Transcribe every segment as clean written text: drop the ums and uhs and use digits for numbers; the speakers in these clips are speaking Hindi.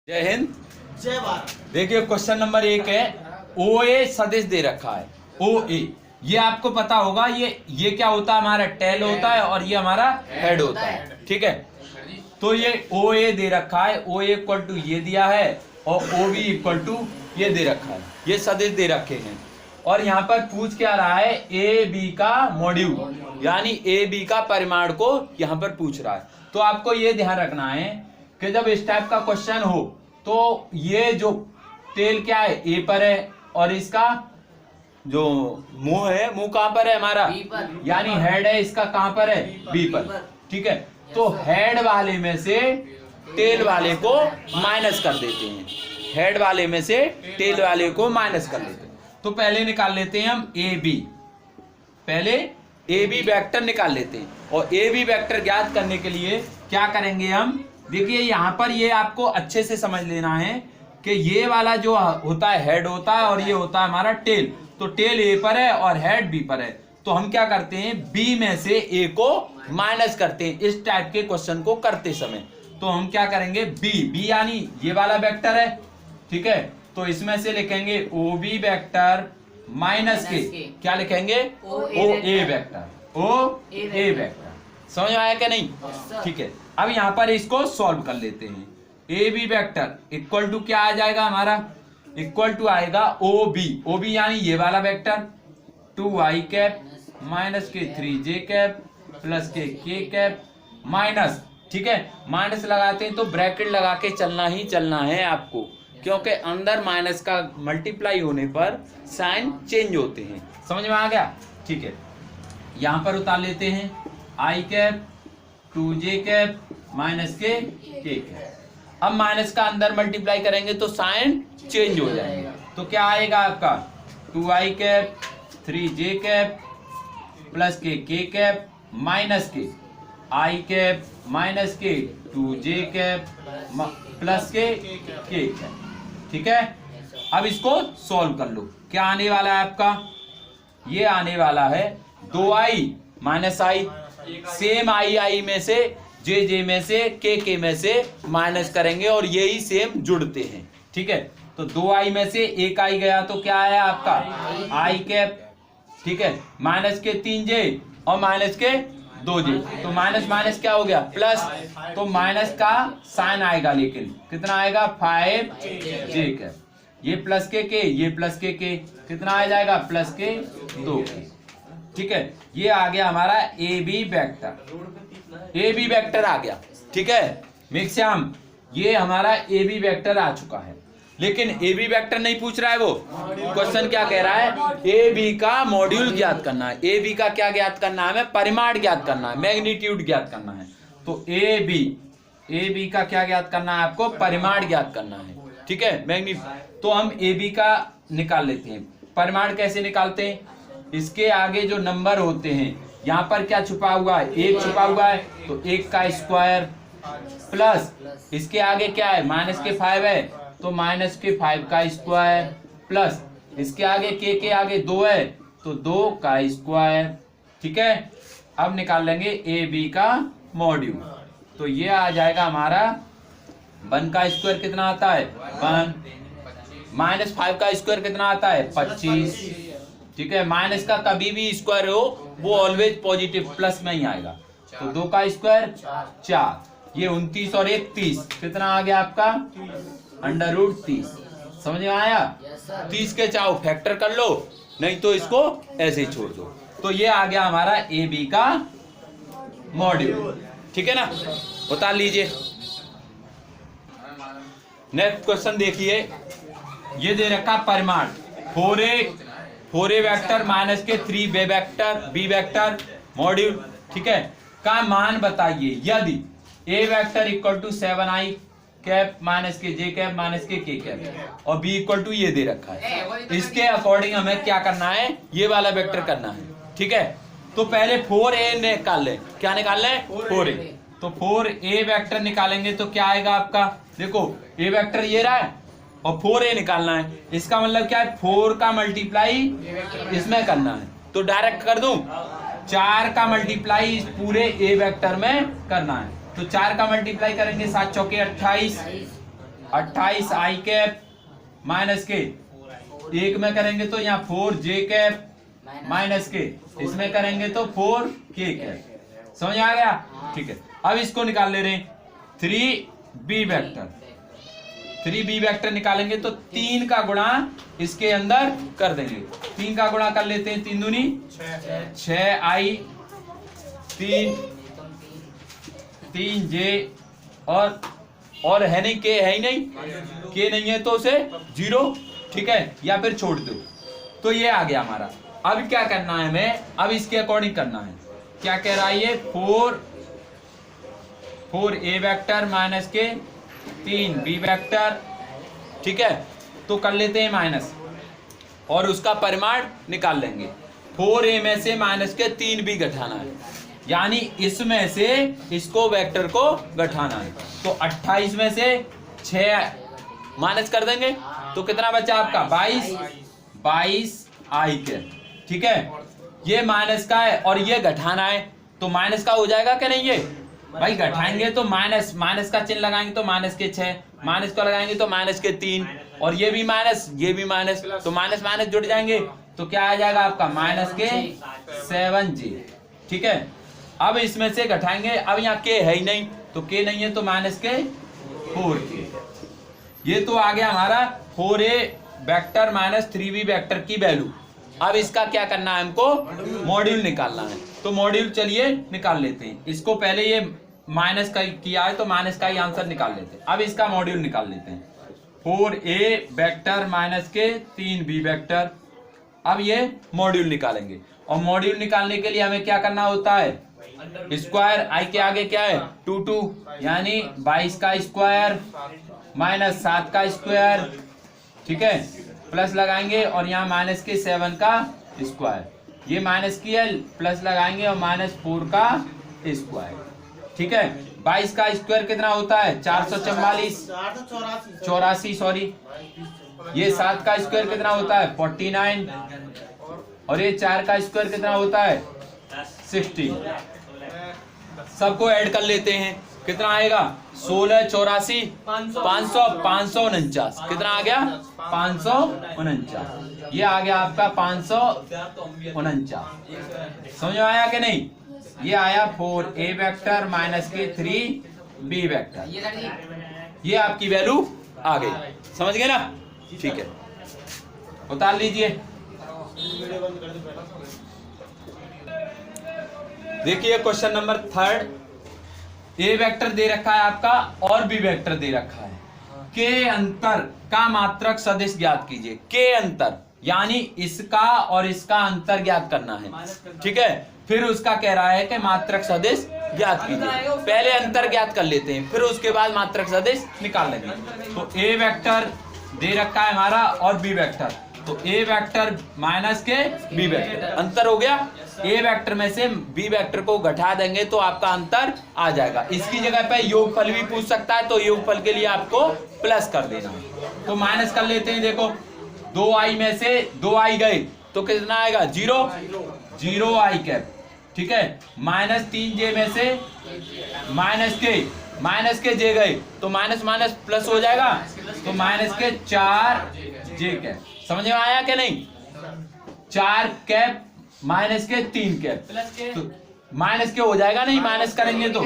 जय हिंद, जय भारत। देखिए क्वेश्चन नंबर 1 है। ओ ए सदिश दे रखा है। ओ ए, ये आपको पता होगा, ये क्या होता है, हमारा टेल होता है और ये हमारा हेड होता है। ठीक है, तो ये ओ ए दे रखा है। ओ ए इक्वल टू ये दिया है और ओ बी इक्वल टू ये दे रखा है। ये सदिश दे रखे हैं और यहाँ पर पूछ क्या रहा है, ए बी का मॉड्यूल, यानी ए बी का परिमाण को यहाँ पर पूछ रहा है। तो आपको ये ध्यान रखना है कि जब इस टाइप का क्वेश्चन हो तो ये जो टेल क्या है, ए पर है, और इसका जो मुंह है, मुंह कहां पर है हमारा, यानी हेड है, इसका कहां पर है, बी पर। ठीक है, तो हेड वाले में से टेल वाले को माइनस कर देते हैं। हेड वाले में से टेल वाले को माइनस कर देते हैं। तो पहले निकाल लेते हैं हम ए बी, पहले ए बी वेक्टर निकाल लेते हैं। और ए बी वेक्टर ज्ञात करने के लिए क्या करेंगे हम, देखिए यहाँ पर ये आपको अच्छे से समझ लेना है कि ये वाला जो होता है हेड होता है और ये होता है हमारा टेल। तो टेल ए पर है और हेड बी पर है, तो हम क्या करते हैं, बी में से ए को माइनस करते हैं इस टाइप के क्वेश्चन को करते समय। तो हम क्या करेंगे, बी यानी ये वाला वेक्टर है। ठीक है, तो इसमें से लिखेंगे ओ बी वेक्टर माइनस के क्या लिखेंगे, ओ ए वेक्टर, ओ ए वेक्टर। समझ में आया क्या नहीं? ठीक है, अब यहाँ पर इसको सॉल्व कर लेते हैं। A B vector equal to क्या आ जाएगा हमारा, इक्वल टू आएगा ओ बी यानी ये वाला वेक्टर 2i कैप माइनस के 3j कैप प्लस के k कैप माइनस। ठीक है, माइनस लगाते हैं तो ब्रैकेट लगा के चलना ही चलना है आपको, क्योंकि अंदर माइनस का मल्टीप्लाई होने पर साइन चेंज होते हैं। समझ में आ गया? ठीक है, यहाँ पर उतार लेते हैं i cap 2j cap minus के k कैप। अब माइनस का अंदर मल्टीप्लाई करेंगे तो साइन चेंज हो जाएंगे। तो क्या आएगा आपका 2i cap 3j cap plus के k कैप माइनस के i कैप माइनस के 2j कैप प्लस के k कैप। ठीक है, अब इसको सॉल्व कर लो। क्या आने वाला है आपका, ये आने वाला है 2i माइनस i, सेम आई में से जे में से के में से माइनस करेंगे और यही सेम जुड़ते हैं। ठीक है, तो 2i में से एक i गया तो क्या आया आपका i कैप। ठीक है, माइनस के 3j और माइनस के 2j, तो माइनस माइनस क्या हो गया प्लस, तो माइनस का साइन आएगा, लेकिन कितना आएगा 5j कैप। ये प्लस के ये प्लस के कितना आ जाएगा प्लस के 2k। ठीक है, ये आ गया हमारा A B vector, A B vector आ गया। ठीक है मिक्स्याम, ये हमारा ए बी वेक्टर आ चुका है। लेकिन ए बी वेक्टर नहीं पूछ रहा है, वो क्वेश्चन क्या कह रहा है, ए बी का मॉड्यूल ज्ञात करना है। ए बी का क्या ज्ञात करना है, हमें परिमाण ज्ञात करना है, मैग्नीट्यूड ज्ञात करना है। तो ए बी का क्या ज्ञात करना है, आपको परिमाण ज्ञात करना है। ठीक है, मैग्नीट्यूड। तो हम ए बी का निकाल लेते हैं। परिमाण कैसे निकालते हैं, इसके आगे जो नंबर होते हैं, यहाँ पर क्या छुपा हुआ है, एक छुपा हुआ है, तो एक का स्क्वायर प्लस इसके आगे क्या है, माइनस के 5 है, तो माइनस के 5 का स्क्वायर प्लस इसके आगे के आगे 2 है, तो 2 का स्क्वायर। ठीक है, अब निकाल लेंगे ए बी का मॉड्यूल। तो ये आ जाएगा हमारा 1 का स्क्वायर कितना आता है 1, माइनस 5 का स्क्वायर कितना आता है 25। ठीक है, माइनस का कभी भी स्क्वायर हो वो ऑलवेज पॉजिटिव प्लस में ही आएगा। तो 2 का स्क्वायर 4, ये 29 और 1 30, कितना आ गया आपका √30। समझ में आया? 30 के चाहो फैक्टर कर लो, नहीं तो इसको ऐसे ही छोड़ दो। तो ये आ गया हमारा ए बी का मॉड्यूल। ठीक है ना, उतार लीजिए। नेक्स्ट क्वेश्चन देखिए, ये दे रखा परिमाण 4a वेक्टर माइनस के 3b वेक्टर मॉड्यूल। ठीक है, का मान बताइए यदि a vector equal to 7i cap minus के j कैप माइनस के k कैप और b इक्वल टू ये दे रखा है। इसके अकॉर्डिंग हमें क्या करना है, ये वाला वेक्टर करना है। ठीक है, तो पहले 4a निकाल लें। क्या निकाल लें 4a, तो 4a वेक्टर निकालेंगे तो क्या आएगा आपका, देखो a वेक्टर ये रहा है और 4a निकालना है। इसका मतलब क्या है, 4 का मल्टीप्लाई इसमें करना है। तो डायरेक्ट कर दूं, 4 का मल्टीप्लाई इस पूरे ए वेक्टर में करना है। तो 4 का मल्टीप्लाई करेंगे 7 चौके 28 28 आई कैप माइनस के, एक में करेंगे तो यहाँ 4 जे कैप माइनस के, इसमें करेंगे तो 4 के कैप। समझ आ गया? ठीक है, अब इसको निकाल ले रहे हैं 3b वेक्टर। 3b वेक्टर निकालेंगे तो 3 का गुणा इसके अंदर कर देंगे। 3 का गुणा कर लेते हैं, 3 दूनी 6 आई, 3 जे और है नहीं, के है ही नहीं, के नहीं है तो उसे 0, ठीक है, या फिर छोड़ दो। तो ये आ गया हमारा। अब क्या करना है हमें, अब इसके अकॉर्डिंग करना है। क्या कह रहा है ये, 4a वेक्टर माइनस के 3b वेक्टर, ठीक है। तो कर लेते हैं माइनस और उसका परिमाण निकाल लेंगे। 4a में से माइनस के 3b घटाना है, यानी इसमें से इसको वेक्टर को घटाना है। तो 28 में से 6 माइनस कर देंगे तो कितना बचा आपका 22 आई के, ठीक है। ये माइनस का है और ये घटाना है, तो माइनस का हो जाएगा कि नहीं? ये भाई घटाएंगे तो माइनस का चिन्ह लगाएंगे तो माइनस के 6, माइनस को लगाएंगे तो माइनस के 3, और ये भी माइनस, ये भी माइनस, तो माइनस माइनस जुड़ जाएंगे तो क्या आ जाएगा आपका माइनस के 7g, ठीक है। अब इसमें से घटाएंगे, अब यहाँ के है ही नहीं, तो के नहीं है तो माइनस के 4k। ये तो आ गया हमारा 4a vector minus 3b vector की वैल्यू। अब इसका क्या करना है, हमको मॉड्यूल निकालना है। तो मॉड्यूल चलिए निकाल लेते हैं। इसको पहले ये माइनस का किया है तो माइनस का ही आंसर निकाल लेते हैं। अब इसका मॉड्यूल निकाल लेते हैं। 4a वेक्टर माइनस के 3b वेक्टर। अब ये मॉड्यूल निकालेंगे, और मॉड्यूल निकालने के लिए हमें क्या करना होता है, स्क्वायर आई के आगे क्या है 2 यानी 22 का स्क्वायर माइनस 7 का स्क्वायर, ठीक है, प्लस लगाएंगे और यहाँ माइनस के 7 का स्क्वायर, ये माइनस की है, प्लस लगाएंगे और माइनस 4 का स्क्वायर, ठीक है। 22 का स्क्वायर कितना होता है 484 सॉरी। ये 7 का स्क्वायर कितना होता है 49, और ये 4 का स्क्वायर कितना होता है 60। सबको ऐड कर लेते हैं, कितना आएगा 16 84 549, कितना आ गया 549। ये आ गया आपका 549। समझ में आया कि नहीं? ये आया 4a वेक्टर माइनस के 3b वेक्टर, ये आपकी वैल्यू आ गई। समझ गए ना? ठीक है, उतार लीजिए। देखिए क्वेश्चन नंबर 3, ए वेक्टर दे रखा है आपका और बी वेक्टर दे रखा है। के अंतर का मात्रक सदिश ज्ञात कीजिए। के अंतर यानी इसका और इसका अंतर ज्ञात करना है, ठीक है। फिर उसका कह रहा है कि मात्रक सदिश ज्ञात कीजिए। पहले अंतर ज्ञात कर लेते हैं, फिर उसके बाद मात्रक सदिश निकाल लेंगे। तो ए वेक्टर दे रखा है हमारा और बी वेक्टर, तो ए वेक्टर माइनस के बी वेक्टर, अंतर हो गया। ए वेक्टर में से बी वेक्टर को घटा देंगे तो आपका अंतर आ जाएगा। इसकी जगह पे योगफल भी पूछ सकता है, तो योगफल के लिए आपको प्लस कर देना। तो माइनस कर लेते हैं। देखो 2i में से 2i गए तो कितना आएगा 0 आई कैप, ठीक है। माइनस 3j में से माइनस के j गए तो माइनस माइनस प्लस हो जाएगा, तो माइनस के 4j कैप। समझ में आया कि नहीं? 4 कैप माइनस के 3 कैप, तो माइनस के हो जाएगा नहीं, माइनस करेंगे तो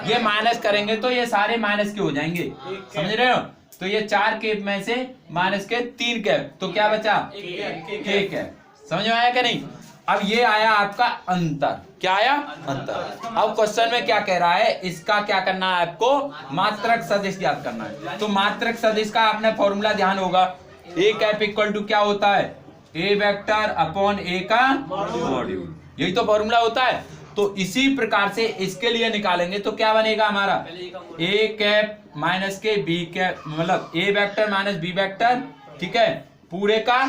ये माइनस करेंगे तो ये सारे माइनस के हो जाएंगे। समझ रहे हो? तो ये 4 कैप में से माइनस के 3 कैप, तो क्या बचा के कैप। समझ में आया कि नहीं? अब ये आया आपका अंतर। क्या आया? अंतर। अब क्वेश्चन में क्या कह रहा है, इसका क्या करना है आपको, मात्रक सदिश ज्ञात करना है। तो मात्रक सदिश का आपने फॉर्मूला ध्यान होगा, ए कैप इक्वल टू क्या होता है ए वेक्टर अपॉन ए का मॉड्यूल, यही तो फॉर्मूला होता है। तो इसी प्रकार से इसके लिए निकालेंगे तो क्या बनेगा हमारा ए कैप माइनस के बी कैप, मतलब ए वेक्टर माइनस बी वेक्टर, ठीक है। पूरे का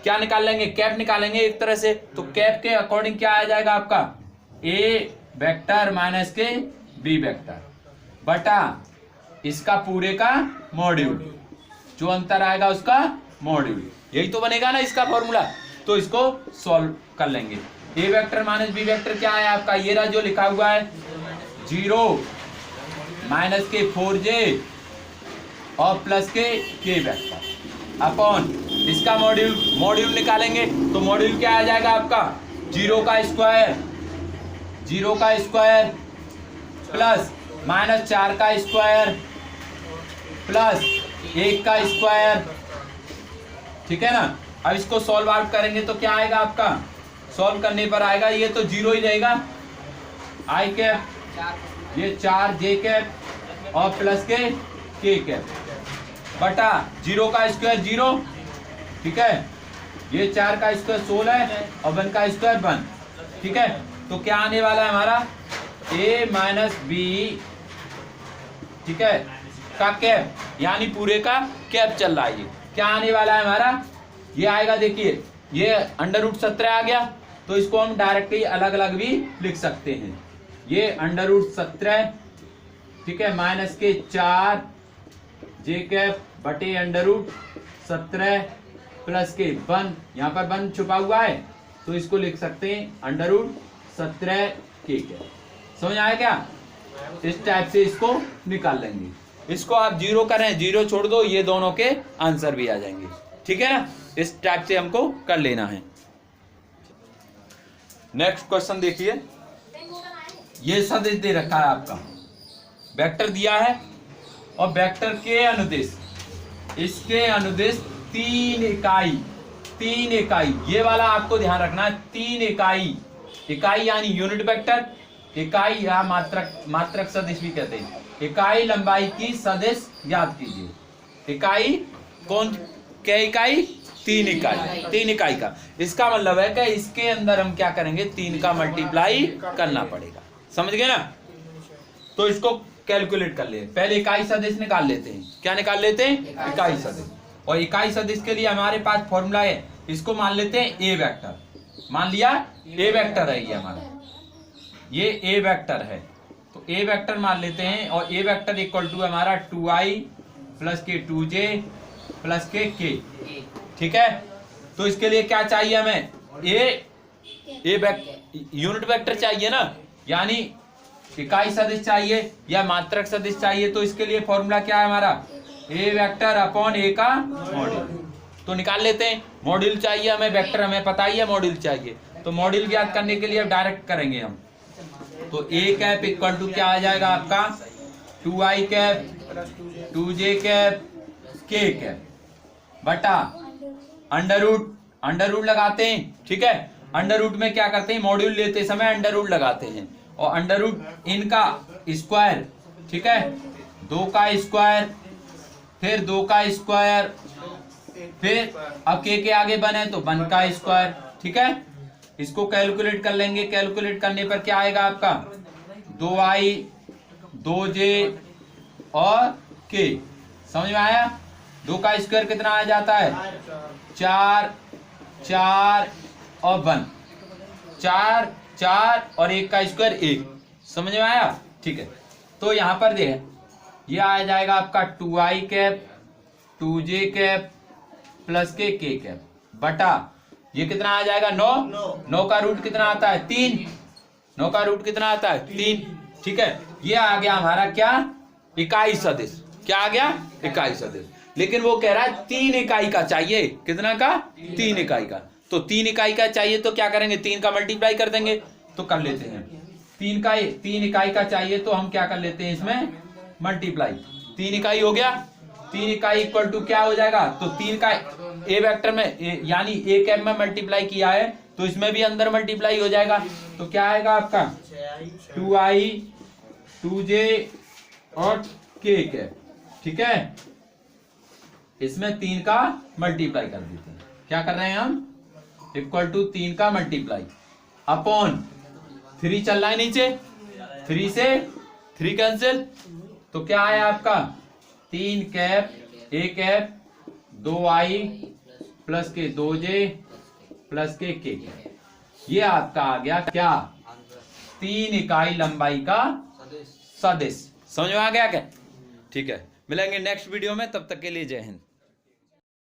क्या निकाल लेंगे, कैप निकालेंगे एक तरह से। तो कैप के अकॉर्डिंग क्या आ जाएगा आपका ए वेक्टर माइनस के बी वेक्टर बटा इसका पूरे का मॉड्यूल, जो अंतर आएगा उसका मॉड्यूल, यही तो बनेगा ना इसका फॉर्मूला। तो इसको सॉल्व कर लेंगे। ए वेक्टर माइनस बी वेक्टर क्या है आपका, ये रहा जो लिखा हुआ है 0 माइनस के 4j और प्लस के वेक्टर अपॉन इसका मॉड्यूल निकालेंगे तो मॉड्यूल क्या आ जाएगा आपका 0 का स्क्वायर प्लस -4 का स्क्वायर प्लस 1 का स्क्वायर, ठीक है ना। अब इसको सॉल्व आउट करेंगे तो क्या आएगा आपका, सॉल्व करने पर आएगा ये तो 0 ही रहेगा, आई कैप ये 4 जे कैप और प्लस के कैप बटा 0 का स्क्वायर 0, ठीक है, ये 4 का स्क्वायर 16 और 1 का स्क्वायर 1, ठीक है। तो क्या आने वाला है हमारा a माइनस बी, ठीक है, का कैप, यानी पूरे का कैप चल रहा है। ये क्या आने वाला है हमारा, ये आएगा, देखिए ये √17 आ गया, तो इसको हम डायरेक्टली अलग अलग भी लिख सकते हैं। ये √17, ठीक है, माइनस के 4 जे कैप बटे √17 प्लस के 1, यहाँ पर 1 छुपा हुआ है तो इसको लिख सकते हैं √17 के कैप। समझ आया क्या, इस टाइप से इसको निकाल लेंगे। इसको आप 0 करें, 0 छोड़ दो, ये दोनों के आंसर भी आ जाएंगे, ठीक है ना। इस टाइप से हमको कर लेना है। नेक्स्ट क्वेश्चन देखिए, ये सदिश दे रखा है आपका, वेक्टर दिया है और वेक्टर के अनुदिश, इसके अनुदिश 3 इकाई, ये वाला आपको ध्यान रखना है, 3 इकाई यानी यूनिट वेक्टर, इकाई या मात्रक सदिश भी कहते हैं। इकाई लंबाई की सदिश याद कीजिए, इकाई कौन, क्या इकाई, 3 इकाई का। इसका मतलब है कि इसके अंदर हम क्या करेंगे, 3 का मल्टीप्लाई करना पड़ेगा, समझ गए ना। तो इसको कैलकुलेट कर ले, पहले इकाई सदिश निकाल लेते हैं। क्या निकाल लेते हैं, इकाई सदिश। और इकाई सदिश के लिए हमारे पास फॉर्मूला है, इसको मान लेते हैं ए वेक्टर, मान लिया ए वेक्टर है, ये हमारा ये ए वेक्टर है, तो ए वेक्टर मान लेते हैं। और ए वेक्टर इक्वल टू हमारा 2i प्लस के 2j प्लस के k, ठीक है। तो इसके लिए क्या चाहिए हमें, यूनिट वेक्टर चाहिए ना, यानी इकाई सदिश चाहिए या मात्रक सदिश चाहिए। तो इसके लिए फॉर्मूला क्या है हमारा, ए वेक्टर अपॉन ए का मॉड्यूल। तो निकाल लेते हैं, मॉड्यूल चाहिए हमें, वेक्टर हमें पता ही है, मॉड्यूल चाहिए। तो मॉड्यूल ज्ञात करने के लिए अब डायरेक्ट करेंगे हम। तो ए कैप इक्वल टू क्या आ जाएगा आपका, 2i cap 2j cap k cap बटा अंडर रूट लगाते हैं, ठीक है। अंडर रूट में क्या करते हैं, मॉड्यूल लेते समय अंडर रूट लगाते हैं, और अंडर रूट इनका स्क्वायर, ठीक है, 2 का स्क्वायर फिर 2 का स्क्वायर, फिर अब के आगे 1 है तो 1 का स्क्वायर, ठीक है। इसको कैलकुलेट कर लेंगे, कैलकुलेट करने पर क्या आएगा आपका, 2i 2j और k, समझ में आया। 2 का स्क्वायर कितना आ जाता है, 4 और 1, 4 और 1 का स्क्वायर 1, समझ में आया, ठीक है। तो यहाँ पर देख, ये आ जाएगा आपका 2i cap 2j cap plus के k कैप बटा, ये कितना आ जाएगा 9 का रूट कितना आता है 3, 9 का रूट कितना आता है 3, ठीक है। ये आ गया हमारा क्या, इकाई सदिश। क्या आ गया, इकाई सदिश। लेकिन वो कह रहा है 3 इकाई का चाहिए, कितना का, 3 इकाई का। तो 3 इकाई का चाहिए तो क्या करेंगे, 3 का मल्टीप्लाई कर देंगे। तो कर लेते हैं, 3 इकाई का चाहिए तो हम क्या कर लेते हैं, इसमें मल्टीप्लाई, 3 इकाई हो गया, 3 इकाई इक्वल टू क्या हो जाएगा, तो 3 का ए वेक्टर में यानी ए कैप में मल्टीप्लाई किया है तो इसमें भी अंदर मल्टीप्लाई हो जाएगा। तो क्या आएगा आपका 2i 2j और k कैप, ठीक है। इसमें 3 का मल्टीप्लाई कर देते हैं, क्या कर रहे हैं हम, इक्वल टू 3 का मल्टीप्लाई अपॉन 3 चल रहा है नीचे, 3 से 3 कैंसिल, तो क्या आया आपका 3 cap A cap 2i plus के 2j प्लस के k कैप, ये आपका आ गया क्या, 3 इकाई लंबाई का सदिश। समझ में आ गया क्या, ठीक है। मिलेंगे नेक्स्ट वीडियो में, तब तक के लिए जय हिंद।